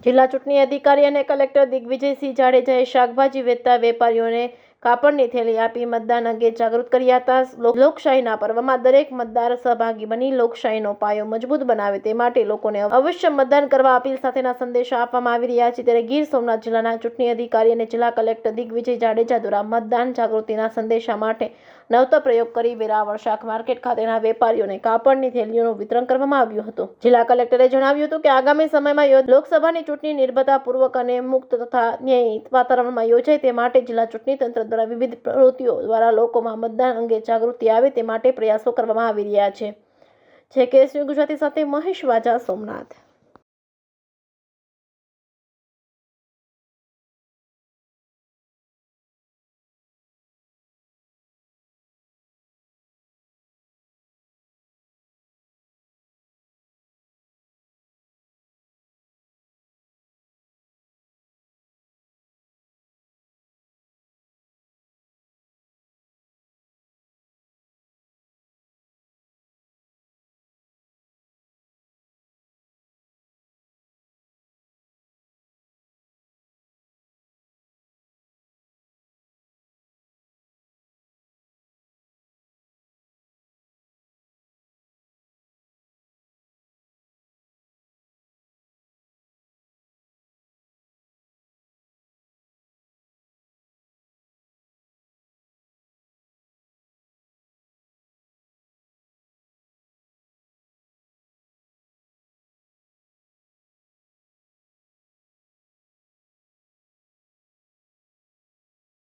જિલ્લા ચૂંટણી અધિકારી અને કલેક્ટર દિગ્વિજયસિંહ જાડેજાએ શાકભાજી વેચતા વેપારીઓને કાપડની થેલી આપી મતદાન અંગે જાગૃત કર્યા હતા. લોકશાહીના પર્વમાં દરેક મતદાર સહભાગી બની લોકશાહીનો પાયો મજબૂત બનાવે તે માટે લોકોને અવશ્ય મતદાન કરવા અપીલ સાથેના સંદેશા આપવામાં આવી રહ્યા છે. ત્યારે ગીર સોમનાથ જિલ્લાના ચૂંટણી અધિકારી અને જિલ્લા કલેક્ટર દિગ્વિજય જાડેજા દ્વારા મતદાન જાગૃતિના સંદેશા માટે નવતર પ્રયોગ કરી વેરાવળ શાક માર્કેટ ખાતેના વેપારીઓને કાપડની થેલીઓનું વિતરણ કરવામાં આવ્યું હતું. જિલ્લા કલેક્ટરે જણાવ્યું હતું કે આગામી સમયમાં લોકસભાની ચૂંટણી નિર્ભરતાપૂર્વક અને મુક્ત તથા ન્યાયી વાતાવરણમાં યોજાય તે માટે જિલ્લા ચૂંટણી તંત્ર દ્વારા વિવિધ પ્રવૃત્તિઓ દ્વારા લોકોમાં મતદાન અંગે જાગૃતિ આવે તે માટે પ્રયાસો કરવામાં આવી રહ્યા છે. કેએસયુ ગુજરાતી સાથે મહેશ વાજા, સોમનાથ.